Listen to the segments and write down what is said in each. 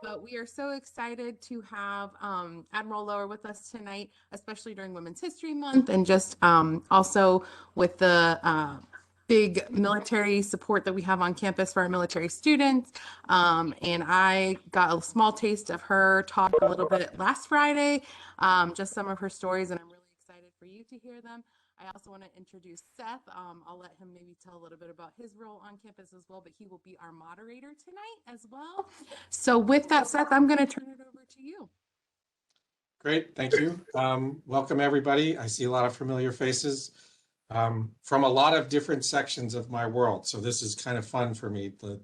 But we are so excited to have Admiral Loewer with us tonight, especially during Women's History Month, and just also with the big military support that we have on campus for our military students. And I got a small taste of her talk a little bit last Friday, just some of her stories, and I'm really excited for you to hear them. I also want to introduce Seth. I'll let him maybe tell a little bit about his role on campus as well, but he will be our moderator tonight as well. So with that, Seth, I'm going to turn it over to you. Great, thank you. Welcome everybody. I see a lot of familiar faces from a lot of different sections of my world. So this is kind of fun for me, the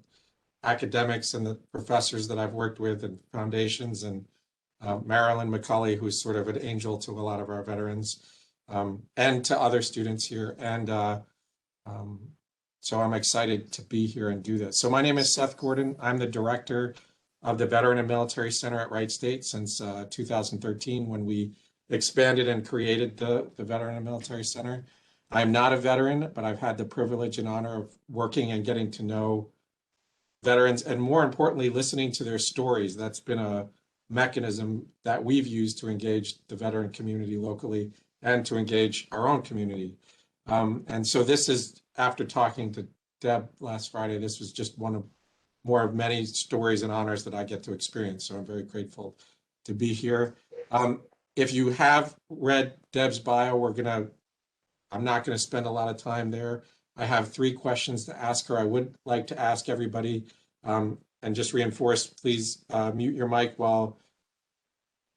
academics and the professors that I've worked with and foundations, and Marilyn McCulley, who's sort of an angel to a lot of our veterans, and to other students here. And so I'm excited to be here and do this. So my name is Seth Gordon. I'm the director of the Veteran and Military Center at Wright State since 2013, when we expanded and created the Veteran and Military Center. I'm not a veteran, but I've had the privilege and honor of working and getting to know veterans, and more importantly, listening to their stories. That's been a mechanism that we've used to engage the veteran community locally and to engage our own community. And so this is, after talking to Deb last Friday, this was just more of many stories and honors that I get to experience. So I'm very grateful to be here. If you have read Deb's bio, I'm not gonna spend a lot of time there. I have 3 questions to ask her. I would like to ask everybody, and just reinforce, please mute your mic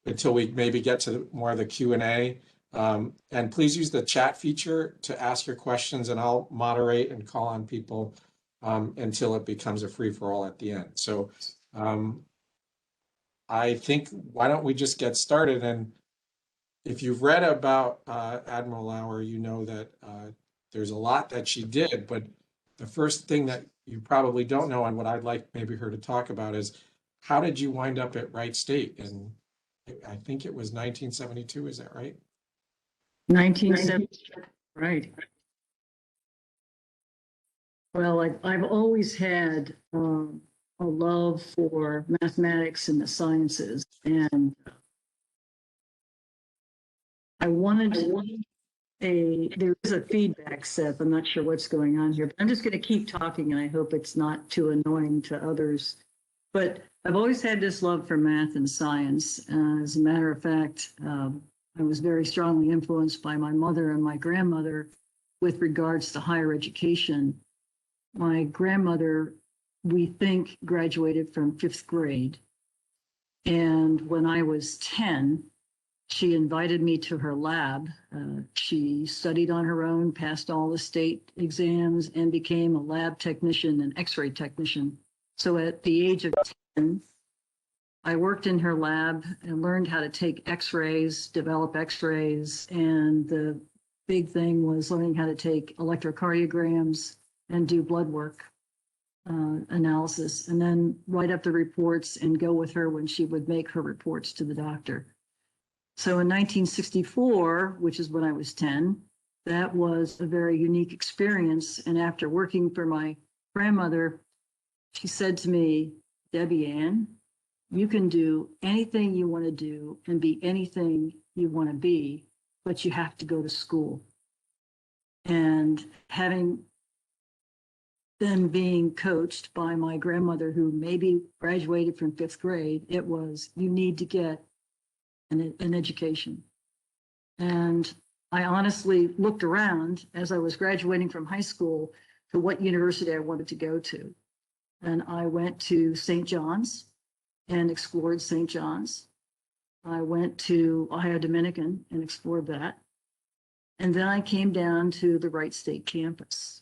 until we maybe get to more of the Q&A. And please use the chat feature to ask your questions, and I'll moderate and call on people until it becomes a free-for-all at the end. So I think, why don't we just get started? And if you've read about Admiral Loewer, you know that there's a lot that she did, but the first thing that you probably don't know, and what I'd like maybe her to talk about, is how did you wind up at Wright State? And I think it was 1972, is that right? 1972, right. Well, I've always had a love for mathematics and the sciences, and I wanted there is a feedback, Seth. I'm not sure what's going on here, but I'm just going to keep talking, and I hope it's not too annoying to others. But I've always had this love for math and science. As a matter of fact, I was very strongly influenced by my mother and my grandmother with regards to higher education. My grandmother, we think, graduated from 5th grade. And when I was 10, she invited me to her lab. She studied on her own, passed all the state exams, and became a lab technician, an X-ray technician. So at the age of 10, I worked in her lab and learned how to take X-rays, develop X-rays, and the big thing was learning how to take electrocardiograms and do blood work analysis, and then write up the reports and go with her when she would make her reports to the doctor. So in 1964, which is when I was 10, that was a very unique experience. And after working for my grandmother, she said to me, "Debbie Ann, you can do anything you want to do and be anything you want to be, but you have to go to school." And having then being coached by my grandmother, who maybe graduated from 5th grade, it was, you need to get an education. And I honestly looked around as I was graduating from high school to what university I wanted to go to. And I went to St. John's and explored St. John's. I went to Ohio Dominican and explored that. And then I came down to the Wright State campus.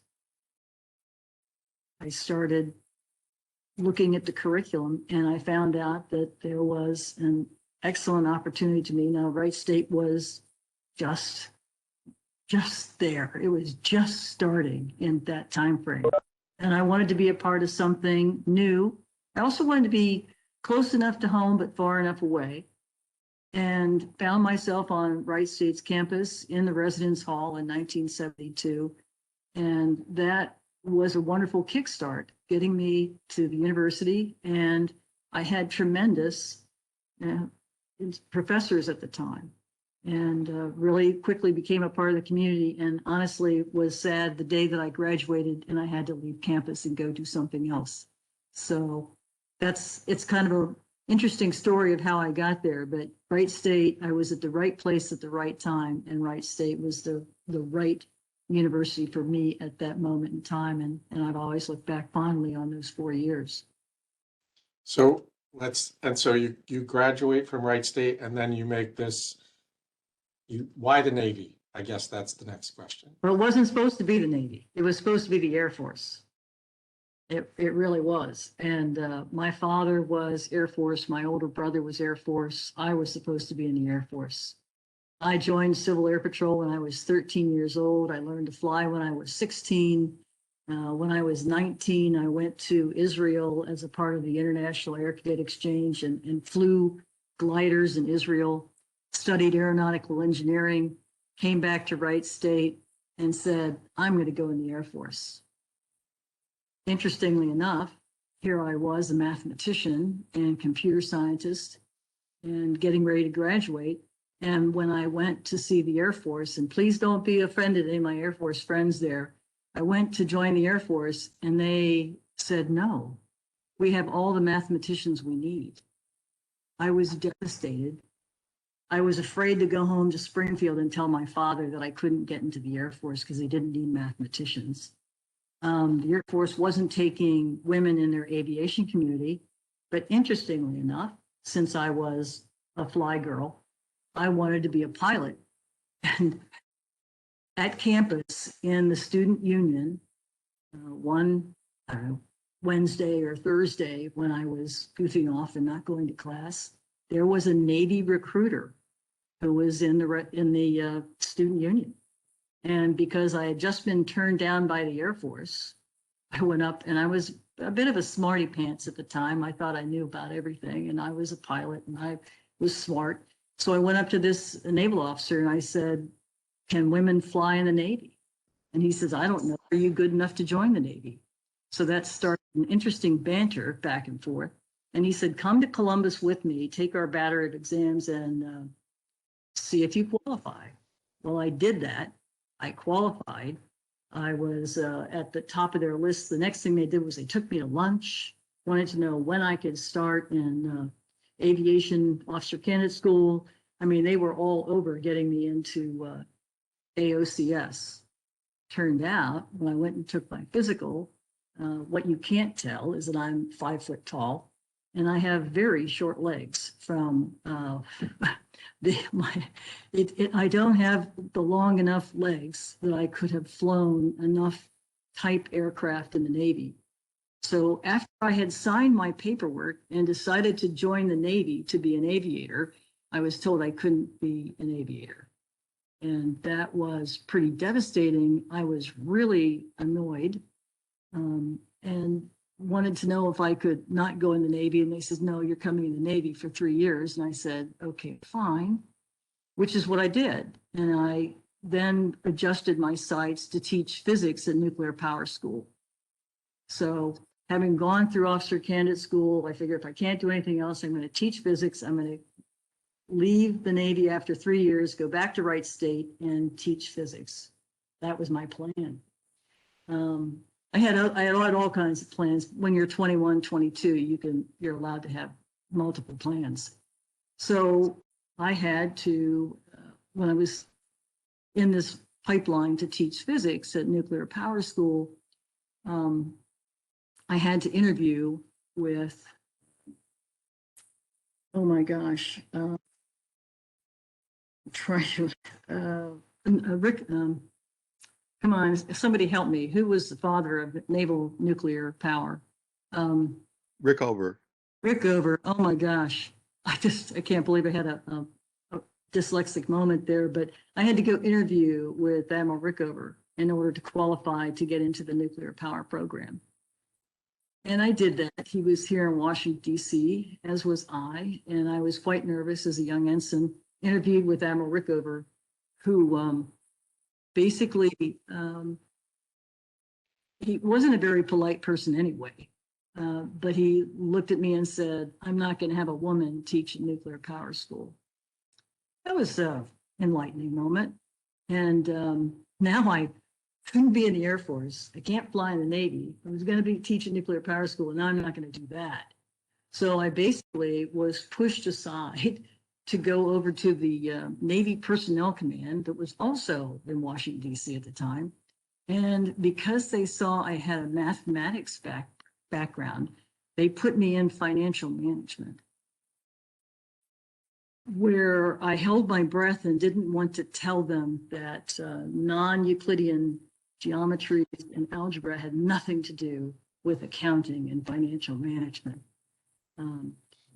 I started looking at the curriculum, and I found out that there was an excellent opportunity to me. Now, Wright State was just there. It was just starting in that time frame. And I wanted to be a part of something new. I also wanted to be close enough to home, but far enough away. And found myself on Wright State's campus in the residence hall in 1972. And that was a wonderful kickstart, getting me to the university and I had tremendous uh, professors at the time, and really quickly became a part of the community, and honestly was sad the day that I graduated and I had to leave campus and go do something else. So it's kind of a interesting story of how I got there, but Wright State, I was at the right place at the right time, and Wright State was the right university for me at that moment in time, and I've always looked back fondly on those 4 years. So so you graduate from Wright State and then you make this, why the Navy? I guess that's the next question. Well, it wasn't supposed to be the Navy. It was supposed to be the Air Force. It really was. And my father was Air Force. My older brother was Air Force. I was supposed to be in the Air Force. I joined Civil Air Patrol when I was 13 years old. I learned to fly when I was 16. When I was 19, I went to Israel as a part of the International Air Cadet Exchange and flew gliders in Israel, studied aeronautical engineering, came back to Wright State and said, I'm going to go in the Air Force. Interestingly enough, here I was, a mathematician and computer scientist and getting ready to graduate. And when I went to see the Air Force, and please don't be offended, any of my Air Force friends there, I went to join the Air Force and they said, no, we have all the mathematicians we need. I was devastated. I was afraid to go home to Springfield and tell my father that I couldn't get into the Air Force because they didn't need mathematicians. The Air Force wasn't taking women in their aviation community, but interestingly enough, since I was a fly girl, I wanted to be a pilot. And at campus in the student union, one Wednesday or Thursday when I was goofing off and not going to class, there was a Navy recruiter who was in the student union. And because I had just been turned down by the Air Force, I went up, and I was a bit of a smarty pants at the time. I thought I knew about everything, and I was a pilot and I was smart. So I went up to this naval officer and I said, can women fly in the Navy? And he says, I don't know. Are you good enough to join the Navy? So that started an interesting banter back and forth. And he said, come to Columbus with me, take our battery exams and see if you qualify. Well, I did that. I qualified. I was at the top of their list. The next thing they did was they took me to lunch, wanted to know when I could start in aviation officer candidate school. I mean, they were all over getting me into AOCS. Turned out when I went and took my physical, what you can't tell is that I'm 5 foot tall and I have very short legs from I don't have the long enough legs that I could have flown enough type aircraft in the Navy. So after I had signed my paperwork and decided to join the Navy to be an aviator, I was told I couldn't be an aviator. And that was pretty devastating. I was really annoyed and wanted to know if I could not go in the Navy. And they said, no, you're coming in the Navy for 3 years. And I said, okay, fine, which is what I did. And I then adjusted my sights to teach physics at nuclear power school. So having gone through officer candidate school, I figured if I can't do anything else, I'm going to teach physics. I'm going to leave the Navy after 3 years, go back to Wright State and teach physics. That was my plan. I had all kinds of plans. When you're 21, 22, you're allowed to have multiple plans. So I had to, when I was in this pipeline to teach physics at nuclear power school, I had to interview with, oh my gosh, try to, Rick, come on, somebody help me. Who was the father of naval nuclear power? Rickover. Rickover. Oh my gosh. I can't believe I had a dyslexic moment there, but I had to go interview with Admiral Rickover in order to qualify to get into the nuclear power program. And I did that. He was here in Washington, D.C., as was I, and I was quite nervous as a young ensign, interviewed with Admiral Rickover, who basically, he wasn't a very polite person anyway. But he looked at me and said, "I'm not going to have a woman teach a nuclear power school." That was an enlightening moment. And now I couldn't be in the Air Force. I can't fly in the Navy. I was going to be teaching nuclear power school, and now I'm not going to do that. So I basically was pushed aside to go over to the Navy Personnel Command that was also in Washington, D.C. at the time. And because they saw I had a mathematics background, they put me in financial management, where I held my breath and didn't want to tell them that non-Euclidean geometry and algebra had nothing to do with accounting and financial management.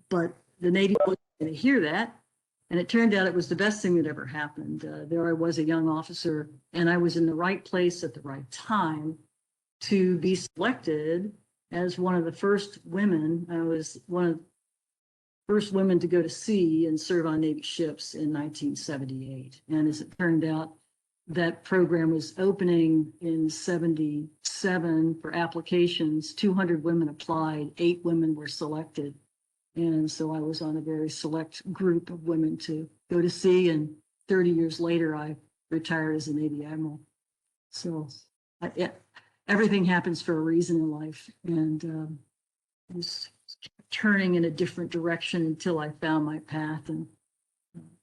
But the Navy wasn't going to hear that. And it turned out it was the best thing that ever happened. There I was, a young officer, and I was in the right place at the right time to be selected as one of the first women. I was one of the first women to go to sea and serve on Navy ships in 1978. And as it turned out, that program was opening in 77 for applications. 200 women applied, 8 women were selected. And so I was on a very select group of women to go to sea. And 30 years later, I retired as a Navy Admiral. So everything happens for a reason in life. And I was turning in a different direction until I found my path. And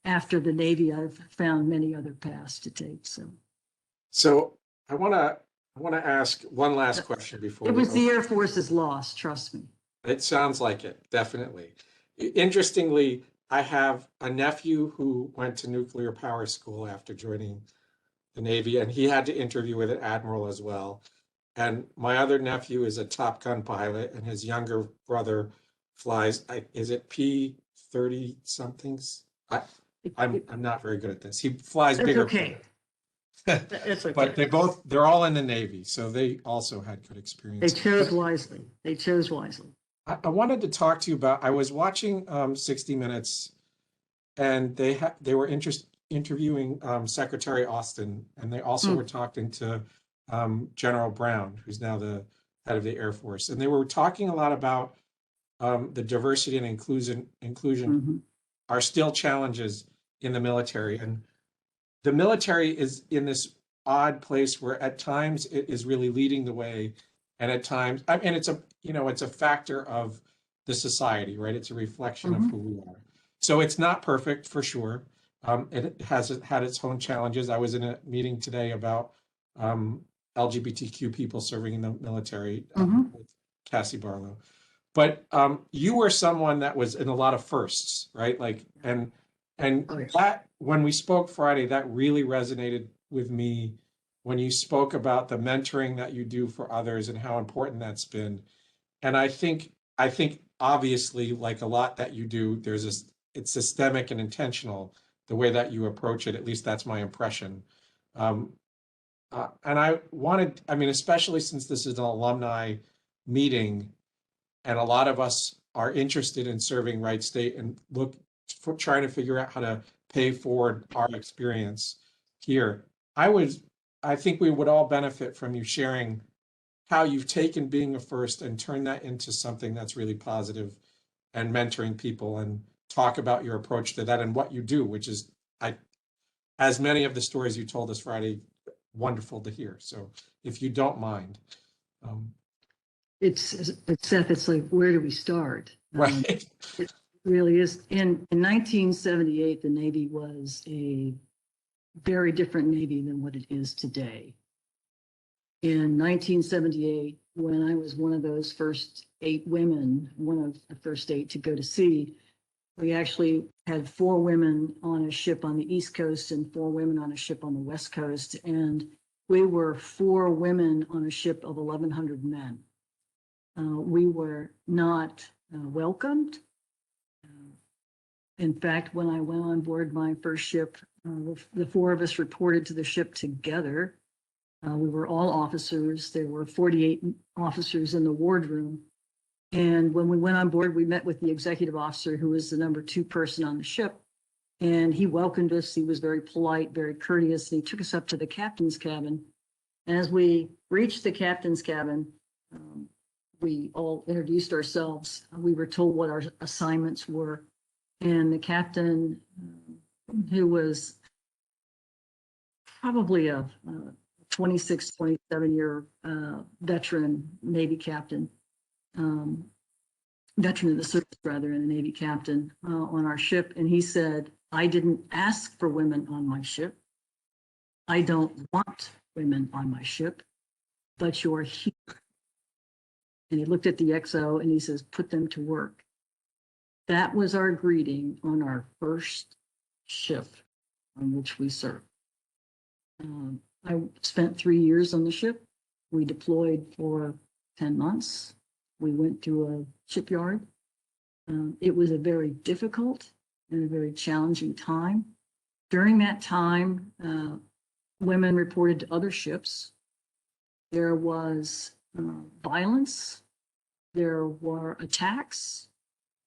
after the Navy, I've found many other paths to take. So I want to ask one last question before it was the Air Force's loss, trust me. It sounds like it, definitely. Interestingly, I have a nephew who went to nuclear power school after joining the Navy, and he had to interview with an admiral as well. And my other nephew is a Top Gun pilot, and his younger brother flies, is it P-30 somethings? I'm not very good at this. He flies That's bigger. okay. That's okay. But they're all in the Navy, so they also had good experience. They chose wisely. They chose wisely. I wanted to talk to you about, I was watching 60 Minutes, and they were interviewing Secretary Austin, and they also were talking to General Brown, who's now the head of the Air Force. And they were talking a lot about the diversity and inclusion are still challenges in the military. And the military is in this odd place where at times it is really leading the way. And at times, and it's a factor of the society, right? It's a reflection of who we are. So it's not perfect for sure. It has had its own challenges. I was in a meeting today about LGBTQ people serving in the military with Cassie Barlow. But you were someone that was in a lot of firsts, right? And that, when we spoke Friday, that really resonated with me when you spoke about the mentoring that you do for others and how important that's been. And I think obviously, like a lot that you do, it's systemic and intentional, the way that you approach it. At least that's my impression. And especially since this is an alumni meeting, and a lot of us are interested in serving Wright State and trying to figure out how to pay forward our experience here. I think we would all benefit from you sharing how you've taken being a first and turned that into something that's really positive, and mentoring people, and talk about your approach to that and what you do, which is, as many of the stories you told us Friday, wonderful to hear. So if you don't mind. It's Seth, it's like, where do we start? Right. It really is. In 1978, the Navy was a very different Navy than what it is today. In 1978, when I was one of those first 8 women, one of the first 8 to go to sea, we actually had 4 women on a ship on the East Coast and 4 women on a ship on the West Coast. And we were 4 women on a ship of 1,100 men. We were not welcomed. In fact, when I went on board my first ship, the 4 of us reported to the ship together. We were all officers. There were 48 officers in the wardroom. And when we went on board, we met with the executive officer, who was the number 2 person on the ship. And he welcomed us. He was very polite, very courteous. And he took us up to the captain's cabin. And as we reached the captain's cabin, we all introduced ourselves. We were told what our assignments were. And the captain, who was probably a 26, 27-year veteran Navy captain, veteran of the service rather, and a Navy captain on our ship. And he said, I didn't ask for women on my ship. I don't want women on my ship, but you're here. And he looked at the XO and he says, put them to work. That was our greeting on our first ship on which we served. I spent 3 years on the ship. We deployed for 10 months. We went through a shipyard. It was a very difficult and a very challenging time. During that time, women reported to other ships. There was violence. There were attacks.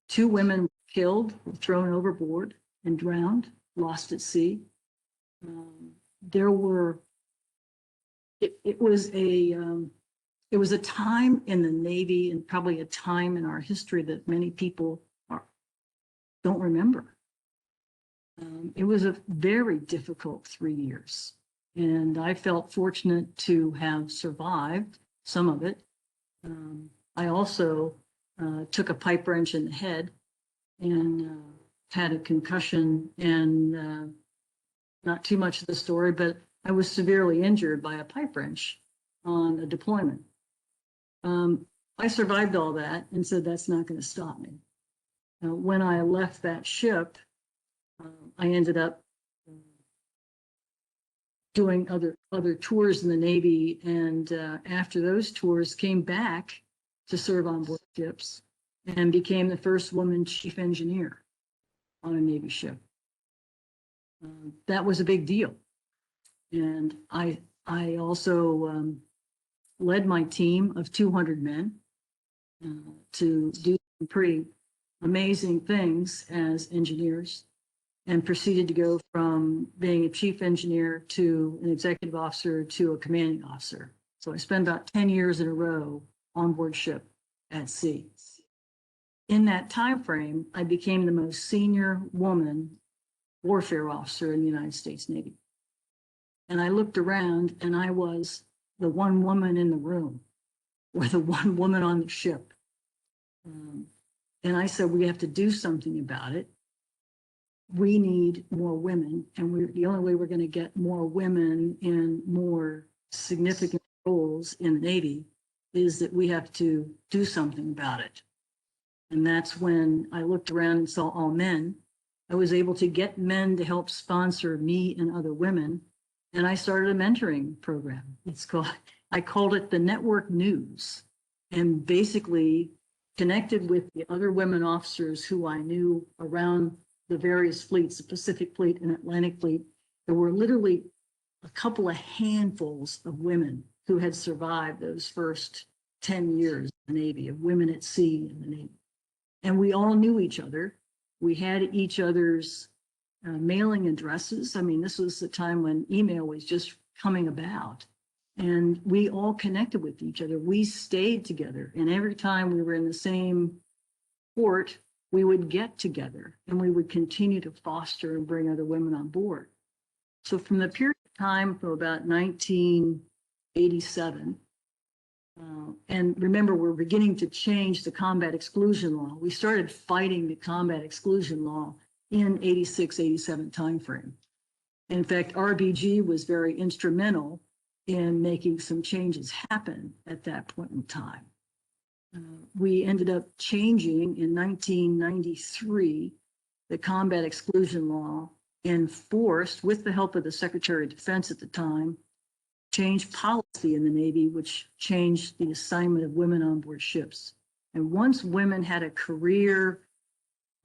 2 women were killed, thrown overboard and drowned, lost at sea. It was a time in the Navy and probably a time in our history that many people don't remember. It was a very difficult 3 years. And I felt fortunate to have survived some of it. I also took a pipe wrench in the head and had a concussion, and not too much of the story, but I was severely injured by a pipe wrench on a deployment. I survived all that and said, that's not going to stop me. When I left that ship, I ended up doing other tours in the Navy, and after those tours came back to serve on board ships and became the first woman chief engineer on a Navy ship. That was a big deal. And I also led my team of 200 men to do some pretty amazing things as engineers, and proceeded to go from being a chief engineer to an executive officer to a commanding officer. So I spent about 10 years in a row on board ship at sea. In that time frame, I became the most senior woman warfare officer in the United States Navy. And I looked around and I was the one woman in the room, or the one woman on the ship. And I said, we have to do something about it. We need more women, and the only way we're going to get more women in more significant roles in the Navy is that we have to do something about it. And that's when I looked around and saw all men. I was able to get men to help sponsor me and other women, and I started a mentoring program. I called it the Network News, and basically connected with the other women officers who I knew around the various fleets, the Pacific Fleet and Atlantic Fleet. There were literally a couple of handfuls of women who had survived those first 10 years in the Navy, of women at sea in the Navy. And we all knew each other. We had each other's mailing addresses. I mean, this was the time when email was just coming about. And we all connected with each other. We stayed together. And every time we were in the same port, we would get together and we would continue to foster and bring other women on board. So from the period of time from about 1987, and remember, we're beginning to change the combat exclusion law. We started fighting the combat exclusion law in 86, 87 timeframe. In fact, RBG was very instrumental in making some changes happen at that point in time. We ended up changing in 1993 the combat exclusion law, enforced with the help of the Secretary of Defense at the time, changed policy in the Navy, which changed the assignment of women on board ships. And once women had a career,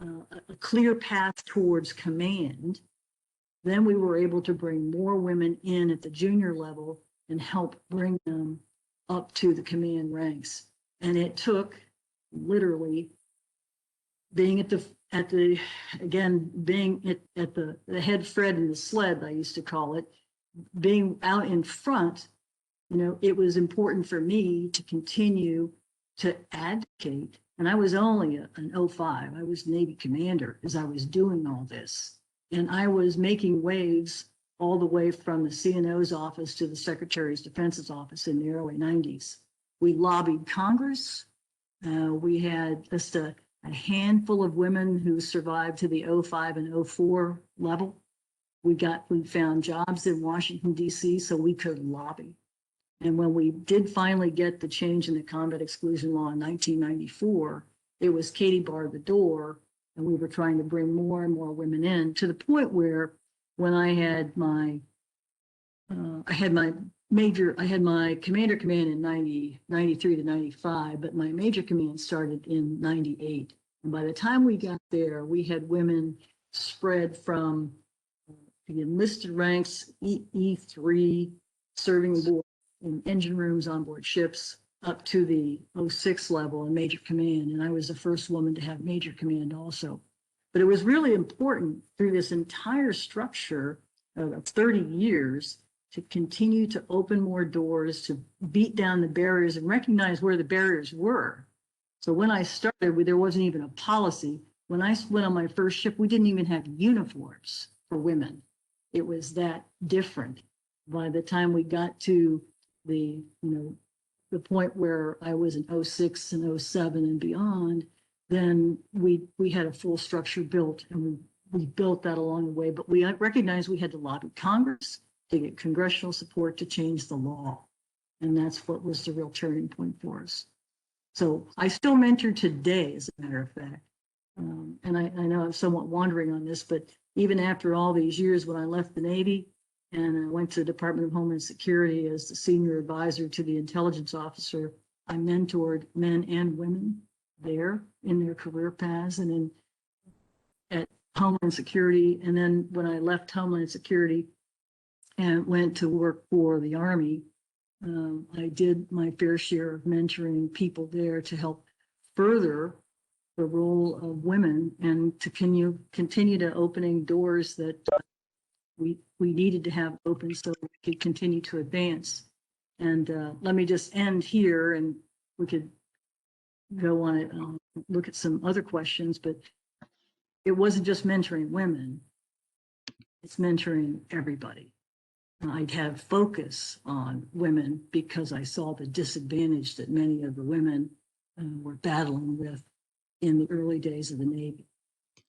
a clear path towards command, then we were able to bring more women in at the junior level and help bring them up to the command ranks. And it took literally being at the head Fred in the sled, I used to call it, being out in front. You know, it was important for me to continue to advocate. And I was only an 05. I was Navy commander as I was doing all this. And I was making waves all the way from the CNO's office to the Secretary's Defense's office in the early 90s. We lobbied Congress. We had just a handful of women who survived to the 05 and 04 level. We found jobs in Washington, D.C., so we could lobby. And when we did finally get the change in the combat exclusion law in 1994, it was Katie barred the door, and we were trying to bring more and more women in, to the point where when I had my commander command in 93 to 95, but my major command started in 98. And by the time we got there, we had women spread from the enlisted ranks, E3, serving aboard in engine rooms on board ships, up to the 06 level in major command. And I was the first woman to have major command also. But it was really important through this entire structure of 30 years to continue to open more doors, to beat down the barriers and recognize where the barriers were. So when I started, there wasn't even a policy. When I went on my first ship, we didn't even have uniforms for women. It was that different. By the time we got to the point where I was in 06 and 07 and beyond, then we had a full structure built, and we built that along the way. But we recognized we had to lobby Congress to get congressional support to change the law. And that's what was the real turning point for us. So I still mentor today, as a matter of fact. And I know I'm somewhat wandering on this, but even after all these years, when I left the Navy and I went to the Department of Homeland Security as the senior advisor to the intelligence officer, I mentored men and women there in their career paths and at Homeland Security. And then when I left Homeland Security and went to work for the Army, I did my fair share of mentoring people there to help further the role of women and to continue to opening doors that we needed to have open so we could continue to advance. And let me just end here, and we could go on it, look at some other questions, but it wasn't just mentoring women, it's mentoring everybody. I'd have focus on women because I saw the disadvantage that many of the women were battling with in the early days of the Navy.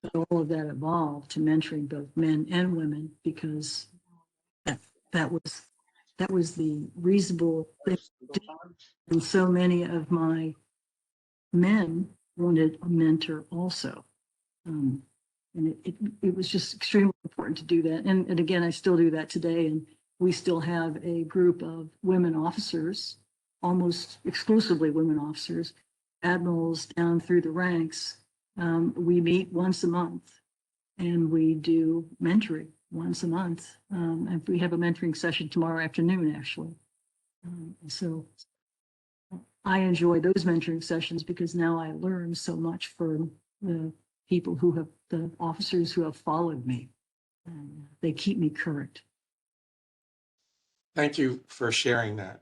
But all of that evolved to mentoring both men and women because that was the reasonable thing to do. And so many of my men wanted a mentor also. And it was just extremely important to do that. And again, I still do that today. And we still have a group of women officers, almost exclusively women officers, admirals down through the ranks. We meet once a month and we do mentoring once a month. And we have a mentoring session tomorrow afternoon, actually. So I enjoy those mentoring sessions because now I learn so much from the people the officers who have followed me. They keep me current. Thank you for sharing that.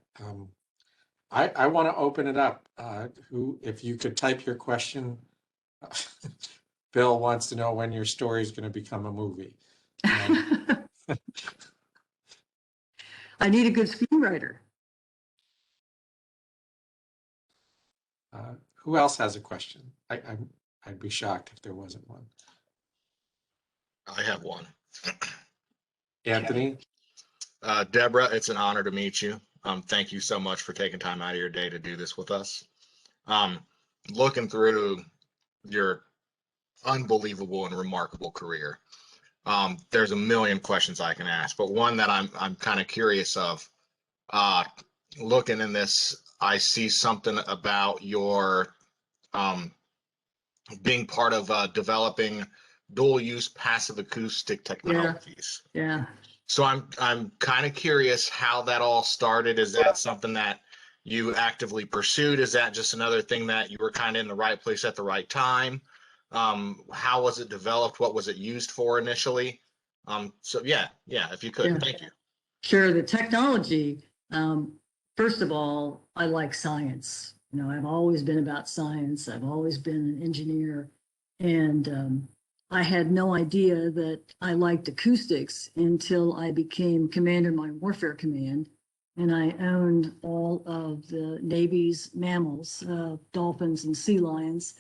I want to open it up. If you could type your question. Bill wants to know when your story is going to become a movie. I need a good screenwriter. Who else has a question? I'd be shocked if there wasn't one. I have one. Anthony? Deborah, it's an honor to meet you. Thank you so much for taking time out of your day to do this with us. Looking through your unbelievable and remarkable career, there's a million questions I can ask, but one that I'm kind of curious of. Looking in this, I see something about your being part of developing dual-use passive acoustic technologies. Yeah. So I'm kind of curious how that all started. Is that something that you actively pursued? Is that just another thing that you were kind of in the right place at the right time? How was it developed? What was it used for initially? So yeah, if you could, thank you. Sure. The technology, first of all, I like science. You know, I've always been about science. I've always been an engineer. And I had no idea that I liked acoustics until I became Commander Mine Warfare Command. And I owned all of the Navy's mammals, dolphins and sea lions.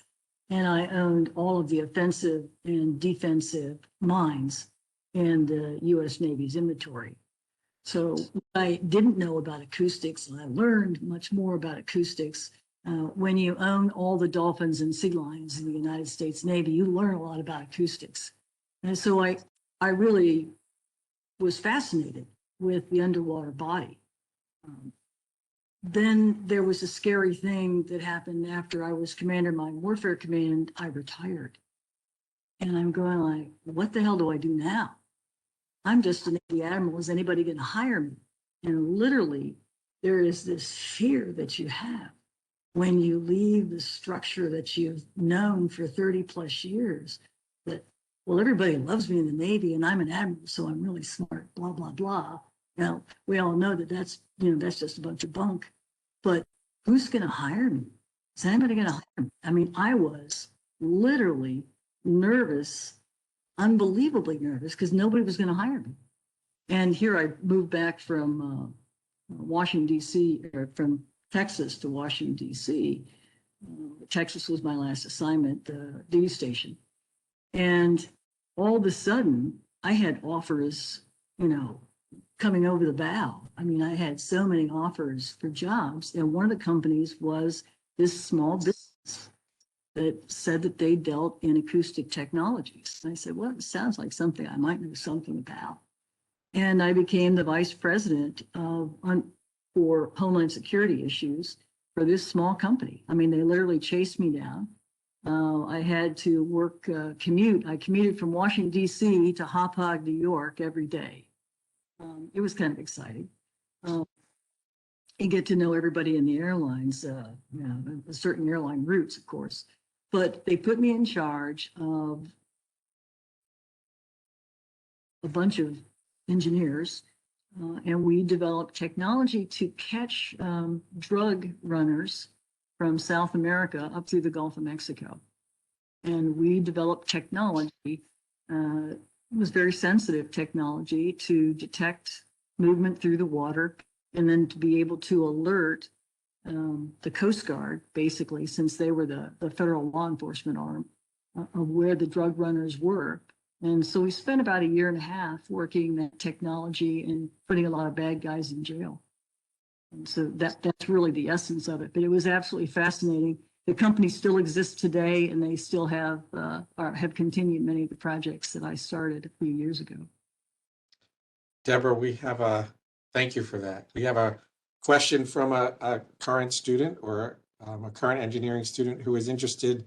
And I owned all of the offensive and defensive mines in the US Navy's inventory. So I didn't know about acoustics, and I learned much more about acoustics. When you own all the dolphins and sea lions in the United States Navy, you learn a lot about acoustics. And so I really was fascinated with the underwater body. Then there was a scary thing that happened after I was Commander Mine Warfare Command. I retired. And I'm going like, what the hell do I do now? I'm just a Navy admiral. Is anybody going to hire me? And literally, there is this fear that you have when you leave the structure that you've known for 30 plus years that, well, everybody loves me in the Navy and I'm an admiral, so I'm really smart, blah, blah, blah. Now, we all know that that's just a bunch of bunk, but who's going to hire me? Is anybody going to hire me? I mean, I was literally nervous, unbelievably nervous, because nobody was going to hire me. And here I moved back from Washington, D.C., or from Texas to Washington, D.C. Texas was my last assignment, the duty station. And all of a sudden, I had offers, coming over the bow. I mean, I had so many offers for jobs. And one of the companies was this small business that said that they dealt in acoustic technologies. And I said, well, it sounds like something I might know something about. And I became the vice president for Homeland Security issues for this small company. I mean, they literally chased me down. I had to commute. I commuted from Washington, D.C. to Hauppauge, New York every day. It was kind of exciting. You get to know everybody in the airlines, certain airline routes, of course. But they put me in charge of a bunch of engineers, and we developed technology to catch drug runners from South America up through the Gulf of Mexico. And we developed technology, it was very sensitive technology to detect movement through the water and then to be able to alert the Coast Guard, basically, since they were the federal law enforcement arm, of where the drug runners were. And so we spent about 1.5 years working that technology and putting a lot of bad guys in jail. And so that's really the essence of it. But it was absolutely fascinating. The company still exists today, and they still have continued many of the projects that I started a few years ago. Deborah, thank you for that. We have a question from a current student or a current engineering student who is interested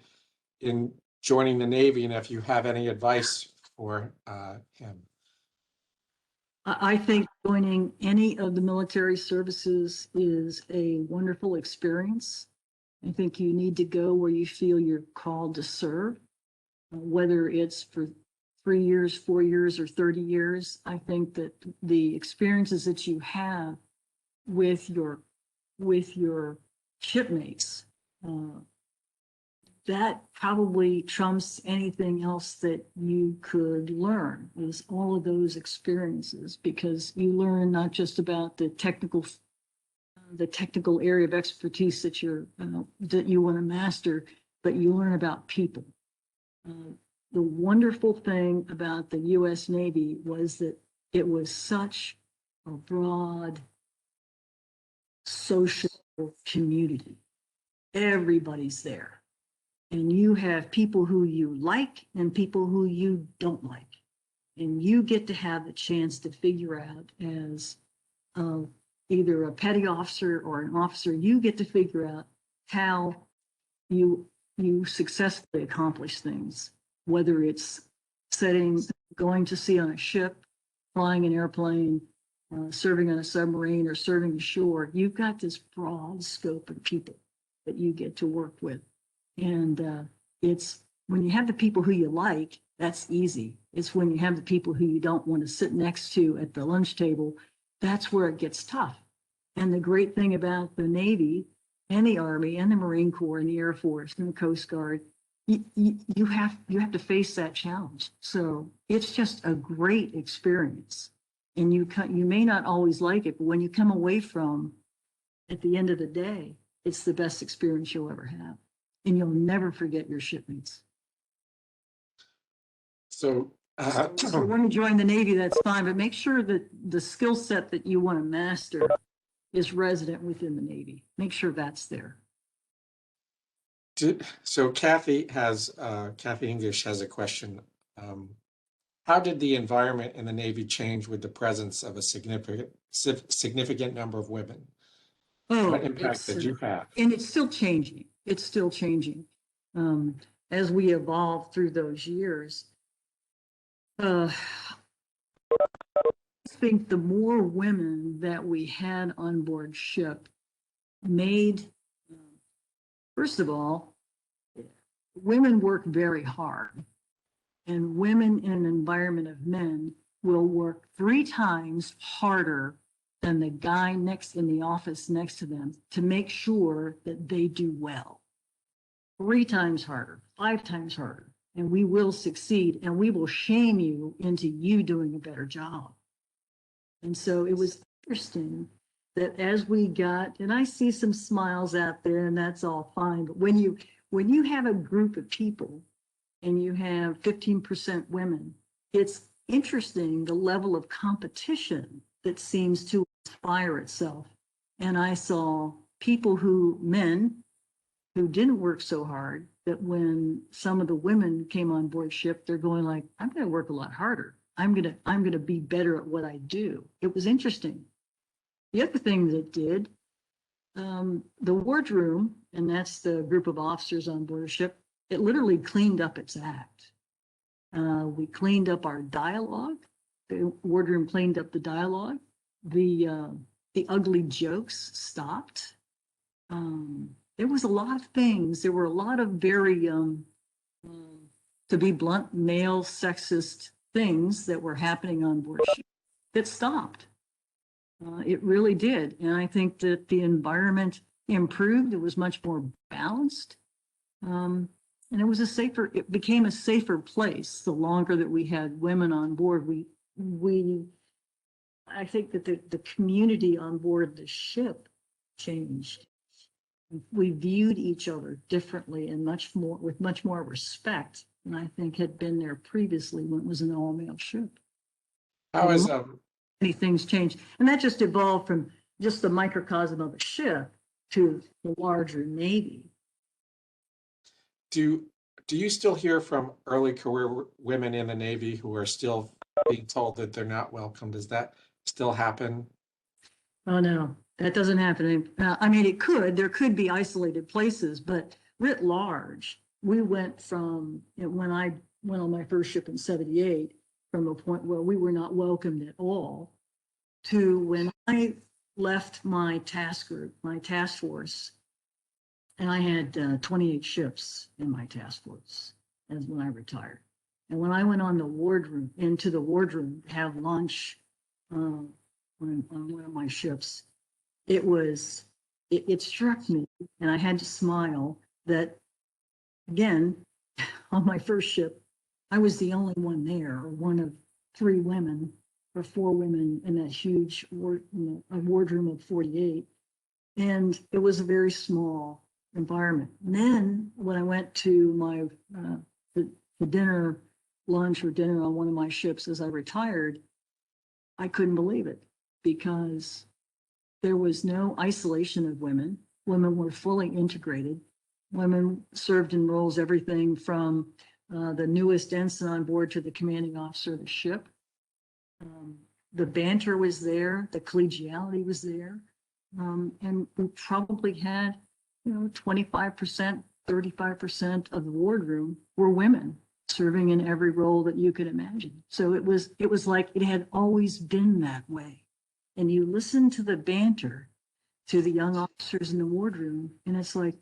in joining the Navy, and if you have any advice for him. I think joining any of the military services is a wonderful experience. I think you need to go where you feel you're called to serve, whether it's for 3 years, 4 years, or 30 years. I think that the experiences that you have with your shipmates, that probably trumps anything else that you could learn, is all of those experiences, because you learn not just about the technical area of expertise that you want to master, but you learn about people. The wonderful thing about the U.S. Navy was that it was such a broad social community. Everybody's there. And you have people who you like and people who you don't like. And you get to have the chance to figure out, as either a petty officer or an officer, you get to figure out how you successfully accomplish things, whether it's going to sea on a ship, flying an airplane, serving on a submarine, or serving ashore. You've got this broad scope of people that you get to work with. And it's when you have the people who you like, that's easy. It's when you have the people who you don't want to sit next to at the lunch table, that's where it gets tough. And the great thing about the Navy and the Army and the Marine Corps and the Air Force and the Coast Guard, you have to face that challenge. So it's just a great experience. And you may not always like it, but when you come away from, at the end of the day, it's the best experience you'll ever have. And you'll never forget your shipmates. So, So when you join the Navy, that's fine, but make sure that the skill set that you want to master is resident within the Navy. Make sure that's there. so Kathy English has a question. How did the environment in the Navy change with the presence of a significant number of women? What impact did you have? And it's still changing. It's still changing. As we evolve through those years, I think the more women that we had on board ship made, first of all, women work very hard, and women in an environment of men will work 3 times harder than the guy in the office next to them to make sure that they do well. 3 times harder, 5 times harder, and we will succeed, and we will shame you into you doing a better job. And so it was interesting that as we got, and I see some smiles out there, and that's all fine, but when you have a group of people and you have 15% women, it's interesting the level of competition that seems to inspire itself. And I saw men who didn't work so hard, that when some of the women came on board ship, they're going like, I'm going to work a lot harder. I'm going to be better at what I do. It was interesting. The other thing that it did, the wardroom, and that's the group of officers on board a ship, it literally cleaned up its act. We cleaned up our dialogue. The wardroom cleaned up the dialogue. The ugly jokes stopped. There was a lot of things. There were a lot of very, to be blunt, male sexist things that were happening on board ship that stopped. It really did. And I think that the environment improved. It was much more balanced. And it became a safer place the longer that we had women on board. I think that the community on board the ship changed. We viewed each other differently and with much more respect than I think had been there previously when it was an all-male ship. How is Many things changed, and that just evolved from just the microcosm of a ship to the larger Navy. do you still hear from early career women in the Navy who are still being told that they're not welcome? Does that still happen? Oh, no, that doesn't happen. I mean, there could be isolated places, but writ large, we went from, when I went on my first ship in 78, from a point where we were not welcomed at all, to when I left my task group, my task force, and I had 28 ships in my task force as when I retired. And when I went on into the wardroom to have lunch on one of my ships, it struck me, and I had to smile that, again, on my first ship, I was the only one there, or one of 3 women or 4 women in that huge wardroom of 48. And it was a very small environment. And then when I went to my the lunch or dinner on one of my ships as I retired, I couldn't believe it, because there was no isolation of women. Women were fully integrated. Women served in roles, everything from the newest ensign on board to the commanding officer of the ship. The banter was there, the collegiality was there. And we probably had, 25%, 35% of the wardroom were women serving in every role that you could imagine. So it was like it had always been that way. And you listen to the banter to the young officers in the wardroom, and it's like,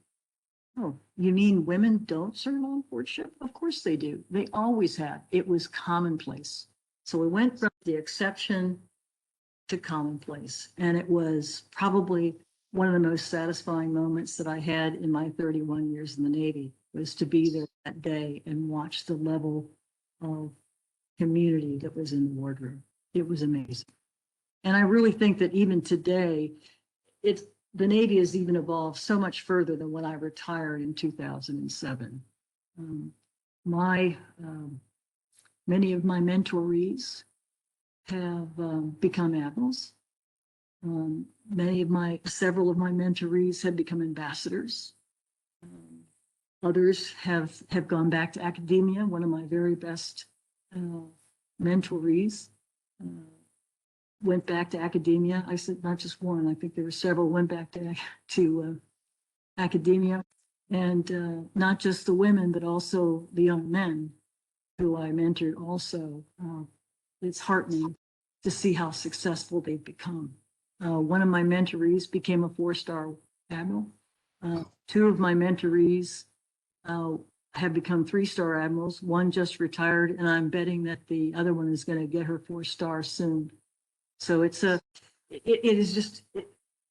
oh, you mean women don't serve on board ship? Of course they do. They always have. It was commonplace. So we went from the exception to commonplace. And it was probably one of the most satisfying moments that I had in my 31 years in the Navy was to be there that day and watch the level of community that was in the wardroom. It was amazing. And I really think that even today, the Navy has even evolved so much further than when I retired in 2007. Many of my mentorees have become admirals. Several of my mentorees have become ambassadors. Others have gone back to academia. One of my very best mentorees went back to academia. I said not just one. I think there were several went back to academia, and not just the women, but also the young men who I mentored. Also, it's heartening to see how successful they've become. One of my mentorees became a 4-star admiral. Two of my mentorees have become 3-star admirals. One just retired, and I'm betting that the other one is going to get her 4-star soon. So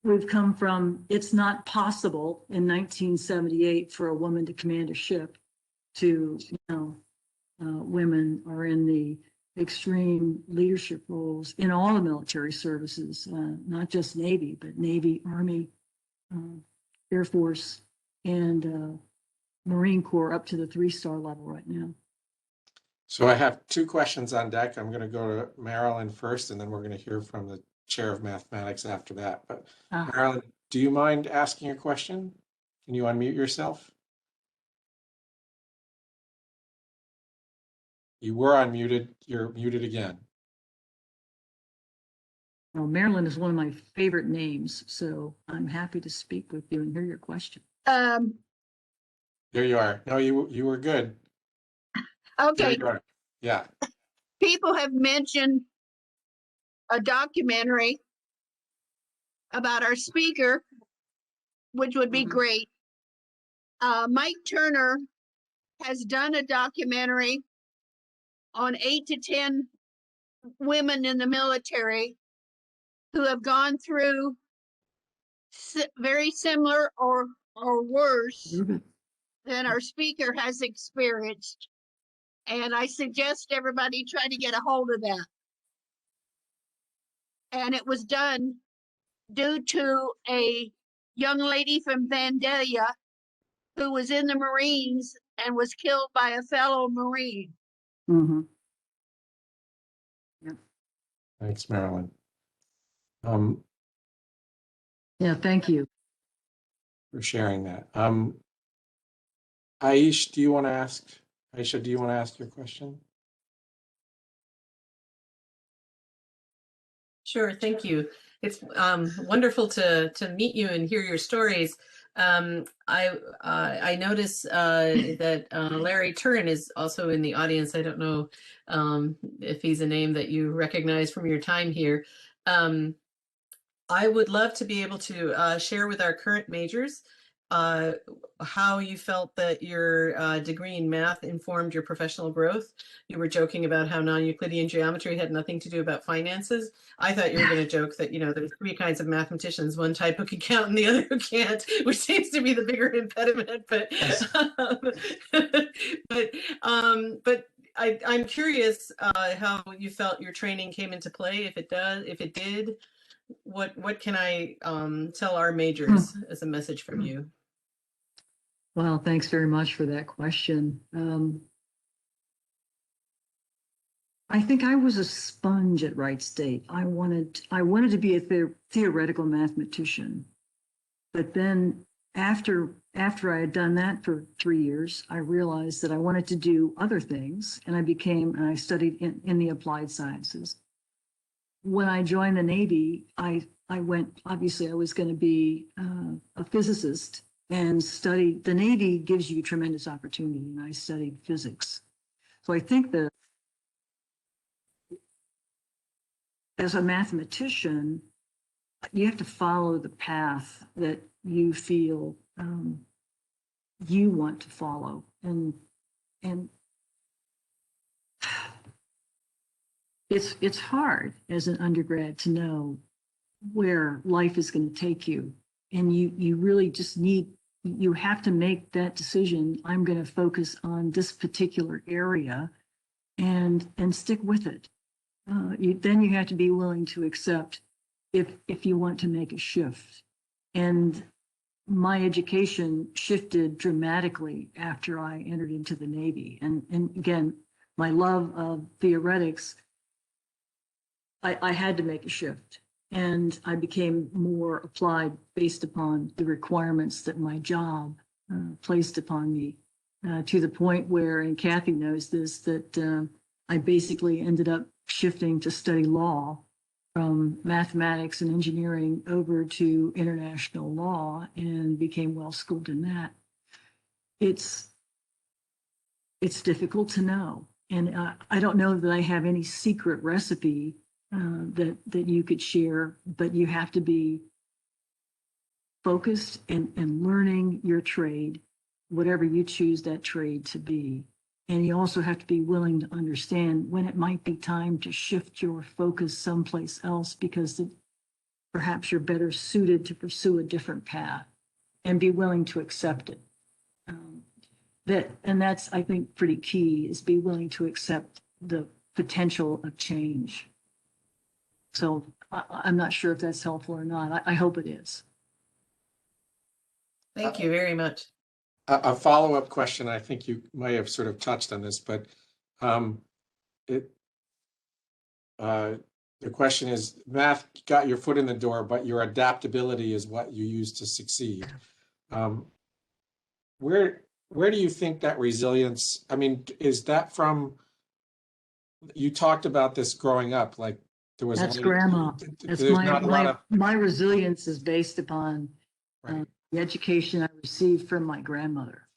we've come from, it's not possible in 1978 for a woman to command a ship to, women are in the extreme leadership roles in all the military services, not just Navy, but Navy, Army, Air Force, and Marine Corps up to the 3-star level right now. So I have 2 questions on deck. I'm going to go to Marilyn first, and then we're going to hear from the chair of mathematics after that. But Marilyn, do you mind asking a question? Can you unmute yourself? You were unmuted. You're muted again. Well, Marilyn is one of my favorite names, so I'm happy to speak with you and hear your question. There you are. No, you were good. Okay, Yeah. people have mentioned a documentary about our speaker, which would be great. Mike Turner has done a documentary on 8 to 10 women in the military who have gone through very similar or worse than our speaker has experienced. And I suggest everybody try to get a hold of that. And it was done due to a young lady from Vandalia who was in the Marines and was killed by a fellow Marine. Mm-hmm. Thanks, Marilyn. Yeah, thank you. For sharing that. Aisha, do you want to ask your question? Sure, thank you. It's wonderful to meet you and hear your stories. I notice that Larry Turin is also in the audience. I don't know if he's a name that you recognize from your time here. I would love to be able to share with our current majors how you felt that your degree in math informed your professional growth. You were joking about how non-Euclidean geometry had nothing to do about finances. I thought you were going to joke that, there's 3 kinds of mathematicians, one type who can count and the other who can't, which seems to be the bigger impediment. But, but I'm curious how you felt your training came into play, if it did. What can I tell our majors as a message from you? Well, thanks very much for that question. I think I was a sponge at Wright State. I wanted to be a theoretical mathematician, but then after I had done that for 3 years, I realized that I wanted to do other things, and I studied in the applied sciences. When I joined the Navy, I was going to be a physicist and study. The Navy gives you tremendous opportunity, and I studied physics. So I think that as a mathematician, you have to follow the path that you feel you want to follow. And it's hard as an undergrad to know where life is going to take you. And you really just you have to make that decision. I'm going to focus on this particular area and stick with it. Then you have to be willing to accept if you want to make a shift. And my education shifted dramatically after I entered into the Navy. And again, my love of theoretics, I had to make a shift. And I became more applied based upon the requirements that my job placed upon me, to the point where, and Kathy knows this, that I basically ended up shifting to study law from mathematics and engineering over to international law and became well schooled in that. It's difficult to know. And I don't know that I have any secret recipe that you could share, but you have to be focused and learning your trade, whatever you choose that trade to be. And you also have to be willing to understand when it might be time to shift your focus someplace else because perhaps you're better suited to pursue a different path, and be willing to accept it. And that's, I think, pretty key, is be willing to accept the potential of change. So I'm not sure if that's helpful or not. I hope it is. Thank you very much. A follow-up question, I think you might have sort of touched on this, but the question is, math got your foot in the door, but your adaptability is what you use to succeed. Where do you think that resilience, I mean, is that from, you talked about this growing up, like there was That's only, grandma. That's there's not a lot of, my resilience is based upon right. the education I received from my grandmother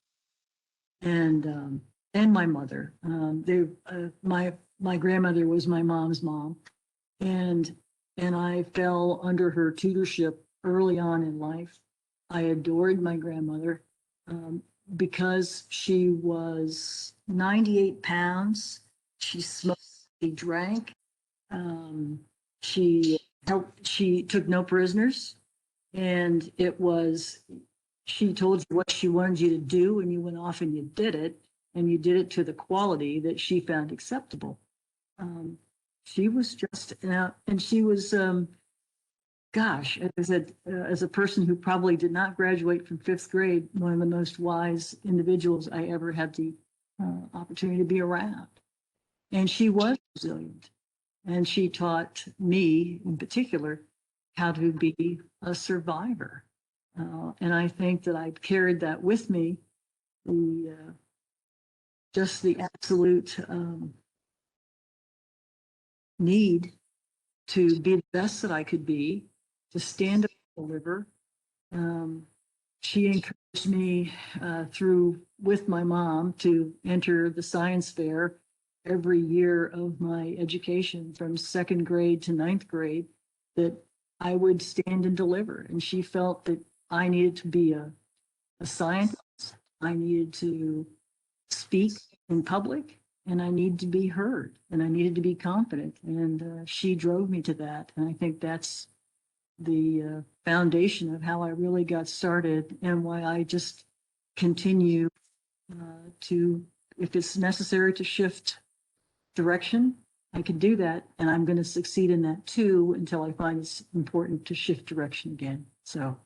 and my mother. My grandmother was my mom's mom, and I fell under her tutorship early on in life. I adored my grandmother because she was 98 pounds. She smoked, she drank. She took no prisoners, and she told you what she wanted you to do, and you went off and you did it, and you did it to the quality that she found acceptable. She was just, and she was, gosh, as I said, as a person who probably did not graduate from 5th grade, one of the most wise individuals I ever had the opportunity to be around. And she was resilient. And she taught me, in particular, how to be a survivor. And I think that I've carried that with me, just the absolute need to be the best that I could be, to stand up and deliver. She encouraged me with my mom to enter the science fair every year of my education from 2nd grade to 9th grade, that I would stand and deliver. And she felt that I needed to be a scientist. I needed to speak in public, and I needed to be heard, and I needed to be confident. And she drove me to that. And I think that's the foundation of how I really got started, and why I just continue to, if it's necessary to shift direction, I can do that, and I'm going to succeed in that too until I find it's important to shift direction again. So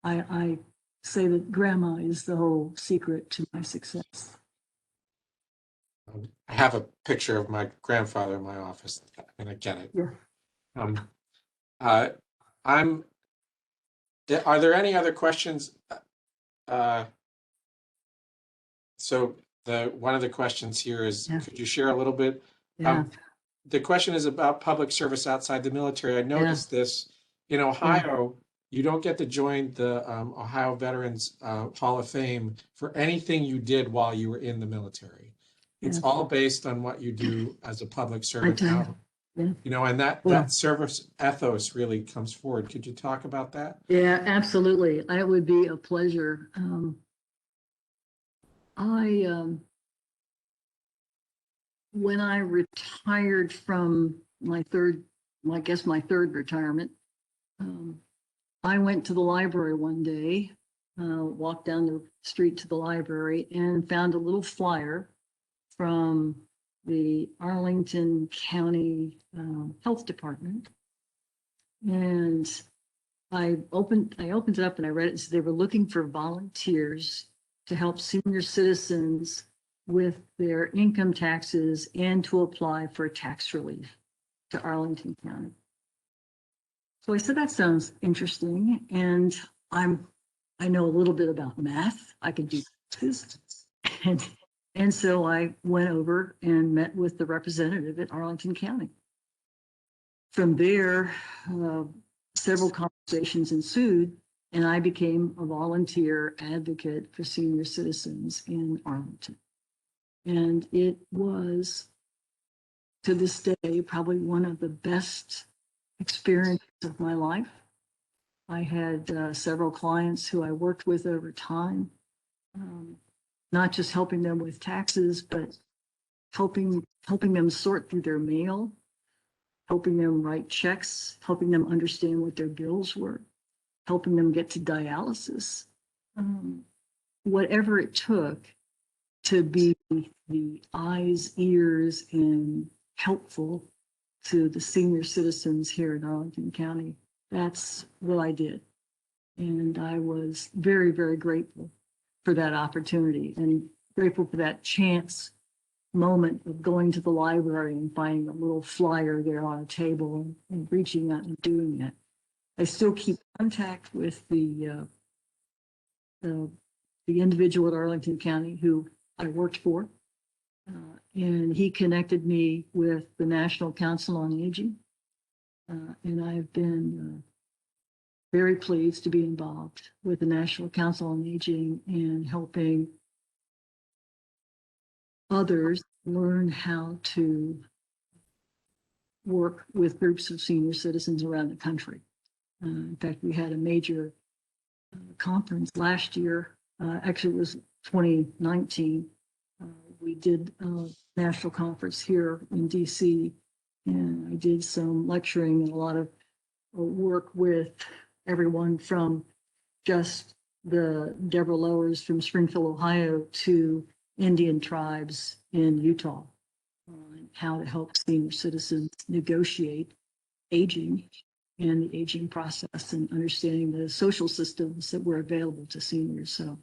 I say that grandma is the whole secret to my success. I have a picture of my grandfather in my office, and I get it. Yeah. Are there any other questions? So one of the questions here is, Yeah. could you share a little bit? Yeah. The question is about public service outside the military. I noticed this in Ohio. You don't get to join the Ohio Veterans Hall of Fame for anything you did while you were in the military. It's all based on what you do as a public servant now. Yeah. And that service ethos really comes forward. Could you talk about that? Yeah, absolutely. It would be a pleasure. When I retired from my third retirement, I went to the library one day, walked down the street to the library and found a little flyer from the Arlington County Health Department. And I opened it up and I read it. So they were looking for volunteers to help senior citizens with their income taxes and to apply for tax relief to Arlington County. So I said, that sounds interesting. And I know a little bit about math. I can do taxes. And so I went over and met with the representative at Arlington County. From there, several conversations ensued, and I became a volunteer advocate for senior citizens in Arlington. And it was, to this day, probably one of the best experiences of my life. I had several clients who I worked with over time, not just helping them with taxes, but helping them sort through their mail, helping them write checks, helping them understand what their bills were, helping them get to dialysis, whatever it took to be the eyes, ears, and helpful to the senior citizens here in Arlington County. That's what I did. And I was very, very grateful for that opportunity and grateful for that chance moment of going to the library and finding a little flyer there on a table and reaching out and doing it. I still keep contact with the individual at Arlington County who I worked for, and he connected me with the National Council on Aging, and I've been very pleased to be involved with the National Council on Aging and helping others learn how to work with groups of senior citizens around the country. In fact, we had a major conference last year. Actually, it was 2019. We did a national conference here in DC, and I did some lecturing and a lot of work with everyone from just the Deborah Loewers from Springfield, Ohio, to Indian tribes in Utah, on how to help senior citizens negotiate aging and the aging process and understanding the social systems that were available to seniors. So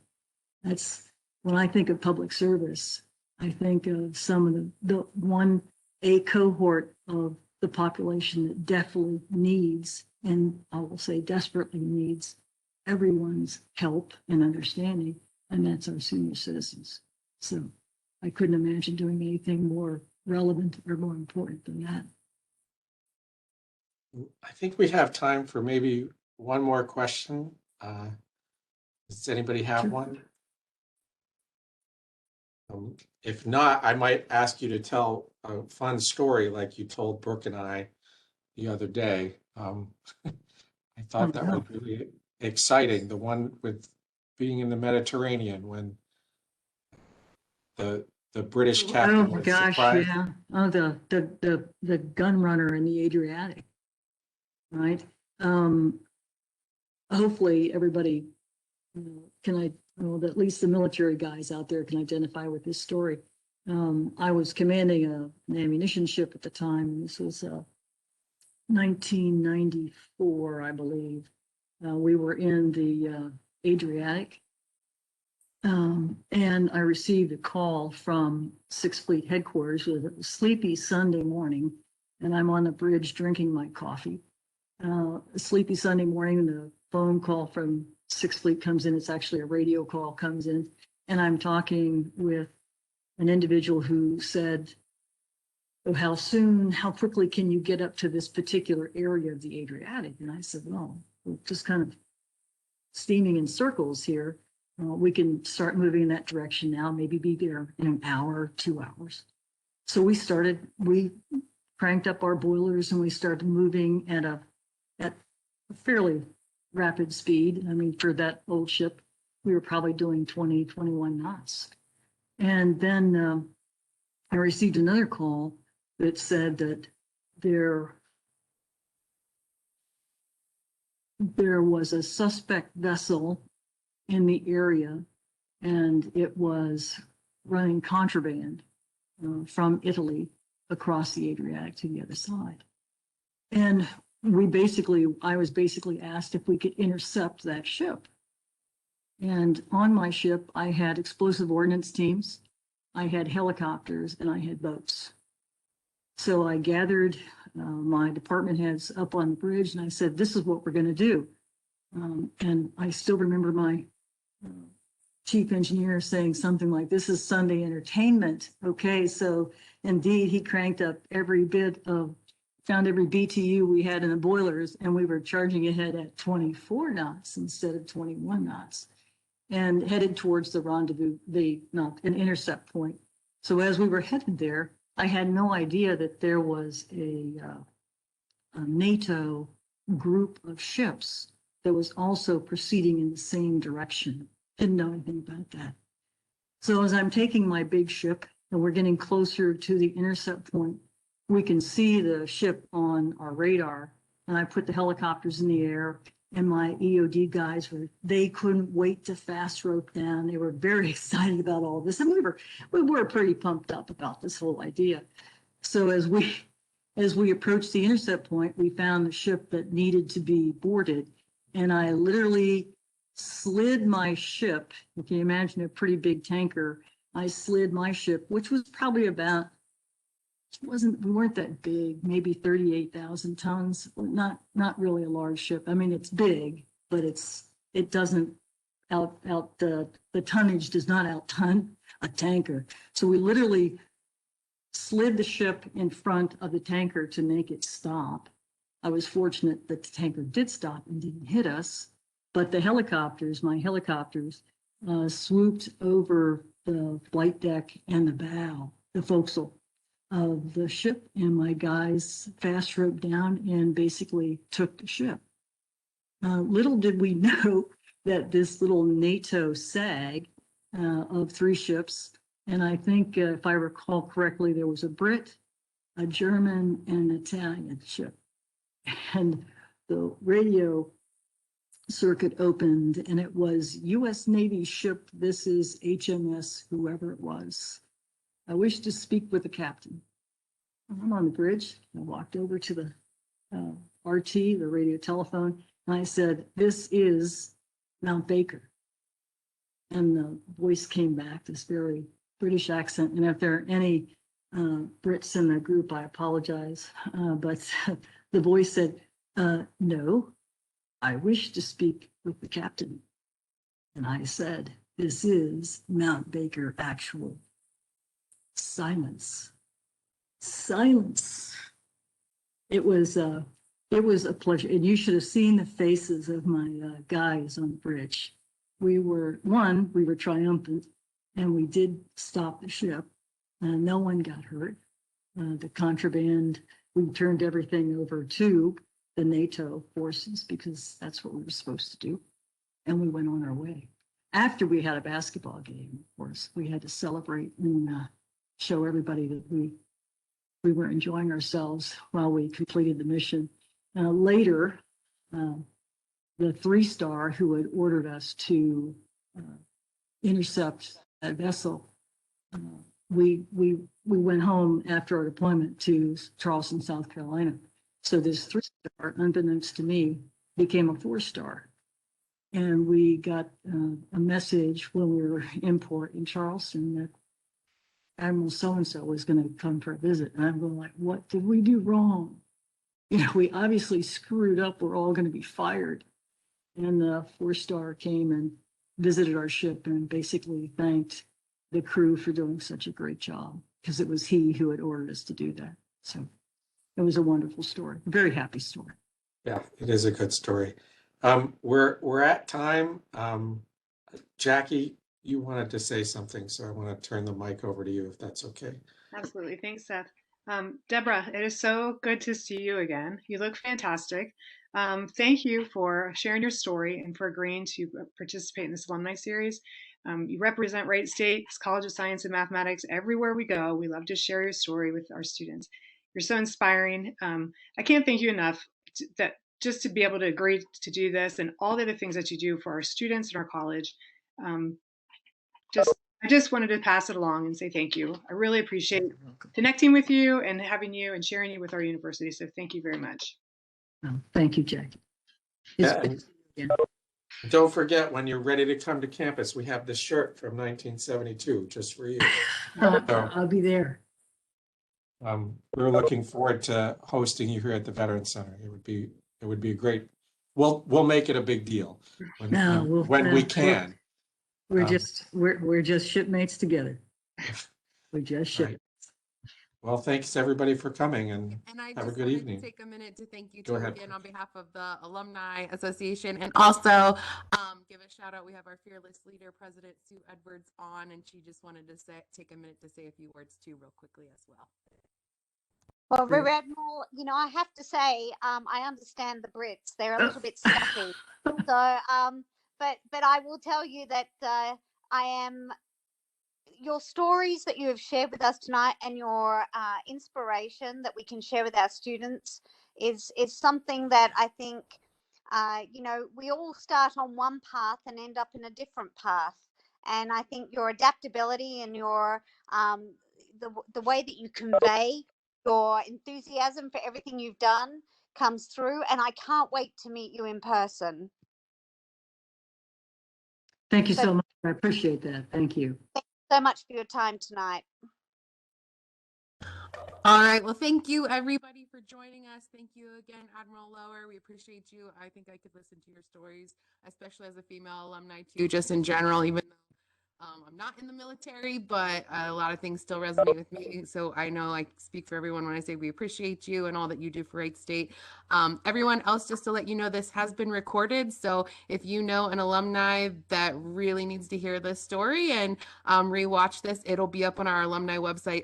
that's, when I think of public service, I think of some of a cohort of the population that definitely needs, and I will say desperately needs, everyone's help and understanding, and that's our senior citizens. So I couldn't imagine doing anything more relevant or more important than that. I think we have time for maybe one more question. Does anybody have Sure. one? If not, I might ask you to tell a fun story like you told Brooke and I the other day. I thought that was really exciting. The one with being in the Mediterranean when the British captain Oh my was gosh, surprised. yeah. Oh, the gun runner in the Adriatic, right? Hopefully everybody at least the military guys out there can identify with this story. I was commanding an ammunition ship at the time. This was 1994, I believe. We were in the Adriatic. And I received a call from Sixth Fleet headquarters with a sleepy Sunday morning, and I'm on the bridge drinking my coffee. A sleepy Sunday morning, the phone call from Sixth Fleet comes in. It's actually a radio call comes in, and I'm talking with an individual who said, "Oh, how quickly can you get up to this particular area of the Adriatic?" And I said, "Well, we're just kind of steaming in circles here. We can start moving in that direction now, maybe be there in an hour, 2 hours." So we cranked up our boilers and we started moving at a fairly rapid speed. I mean, for that old ship, we were probably doing 20, 21 knots. And then I received another call that said that there there was a suspect vessel in the area, and it was running contraband from Italy across the Adriatic to the other side. And I was basically asked if we could intercept that ship. And on my ship, I had explosive ordnance teams, I had helicopters, and I had boats. So I gathered my department heads up on the bridge, and I said, this is what we're going to do. And I still remember my chief engineer saying something like, this is Sunday entertainment. Okay, so indeed, he cranked up found every BTU we had in the boilers, and we were charging ahead at 24 knots instead of 21 knots, and headed towards the rendezvous, an intercept point. So as we were headed there, I had no idea that there was a NATO group of ships that was also proceeding in the same direction. Didn't know anything about that. So as I'm taking my big ship and we're getting closer to the intercept point, we can see the ship on our radar. And I put the helicopters in the air, and my EOD guys they couldn't wait to fast rope down. They were very excited about all this. And we were pretty pumped up about this whole idea. So as we approached the intercept point, we found the ship that needed to be boarded. And I literally slid my ship. If you imagine a pretty big tanker, I slid my ship, which was probably we weren't that big, maybe 38,000 tons. Not really a large ship. I mean, it's big, but it doesn't the tonnage does not out-ton a tanker. So we literally slid the ship in front of the tanker to make it stop. I was fortunate that the tanker did stop and didn't hit us, but my helicopters swooped over the flight deck and the bow, the forecastle of the ship, and my guys fast roped down and basically took the ship. Little did we know that this little NATO SAG of 3 ships, and I think if I recall correctly, there was a Brit, a German, and an Italian ship. And the radio circuit opened, and it was U.S. Navy ship. This is HMS, whoever it was. I wish to speak with the captain. I'm on the bridge. I walked over to the RT, the radio telephone, and I said, this is Mount Baker. And the voice came back, this very British accent. And if there are any Brits in the group, I apologize. But the voice said, no, I wish to speak with the captain. And I said, this is Mount Baker actual. Silence. Silence. It was a pleasure. And you should have seen the faces of my guys on the bridge. We were triumphant, and we did stop the ship. No one got hurt. The contraband, we turned everything over to the NATO forces because that's what we were supposed to do. And we went on our way. After we had a basketball game, of course, we had to celebrate and show everybody that we were enjoying ourselves while we completed the mission. Later, the 3-star who had ordered us to intercept that vessel, we went home after our deployment to Charleston, South Carolina. So this 3-star, unbeknownst to me, became a 4-star. And we got a message when we were in port in Charleston that Admiral so-and-so was going to come for a visit. And I'm going like, what did we do wrong? You know, we obviously screwed up. We're all going to be fired. And the 4-star came and visited our ship and basically thanked the crew for doing such a great job, because it was he who had ordered us to do that. So it was a wonderful story, a very happy story. Yeah, it is a good story. We're at time. Jackie, you wanted to say something, so I want to turn the mic over to you if that's okay. Absolutely. Thanks, Seth. Deborah, it is so good to see you again. You look fantastic. Thank you for sharing your story and for agreeing to participate in this alumni series. You represent Wright State's College of Science and Mathematics everywhere we go. We love to share your story with our students. You're so inspiring. I can't thank you enough that just to be able to agree to do this and all the other things that you do for our students in our college. I just wanted to pass it along and say thank you. I really appreciate connecting with you and having you and sharing you with our university. So thank you very much. Well, thank you, Jackie. Yeah, and don't forget, when you're ready to come to campus, we have this shirt from 1972 just for you. I'll be there. We're looking forward to hosting you here at the Veterans Center. It would be a great. We'll make it a big deal when we can. We're just shipmates together. We're just shipmates. Right. Well, thanks everybody for coming, and I have a just good wanted evening. to take a minute to thank you Go too ahead. again on behalf of the Alumni Association, and also give a shout out. We have our fearless leader, President Sue Edwards, on, and she just wanted to take a minute to say a few words too, real quickly as well. Well, Rear Admiral, I have to say, I understand the Brits. They're a little bit snappy. So, but I will tell you that your stories that you have shared with us tonight and your inspiration that we can share with our students is something that I think, we all start on one path and end up in a different path. And I think your adaptability and your the way that you convey your enthusiasm for everything you've done comes through, and I can't wait to meet you in person. Thank you so much. I appreciate that. Thank you. Thank you so much for your time tonight. All right. Well, thank you everybody for joining us. Thank you again, Admiral Loewer. We appreciate you. I think I could listen to your stories, especially as a female alumni too, just in general, even though I'm not in the military, but a lot of things still resonate with me. So I know I speak for everyone when I say we appreciate you and all that you do for Wright State. Everyone else, just to let you know, this has been recorded. So if you know an alumni that really needs to hear this story and rewatch this, it'll be up on our alumni website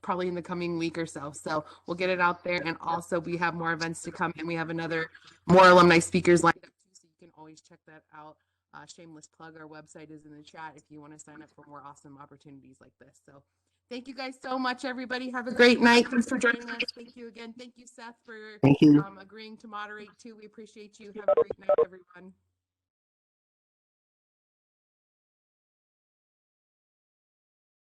probably in the coming week or so. So we'll get it out there. And also we have more events to come, and we have more alumni speakers lined up too. So you can always check that out. Shameless plug, our website is in the chat if you want to sign up for more awesome opportunities like this. So thank you guys so much, everybody. Have a great night. Thanks for joining us. Thank you again. Thank you, Seth, for agreeing to moderate too. We appreciate you. Have a great night, everyone.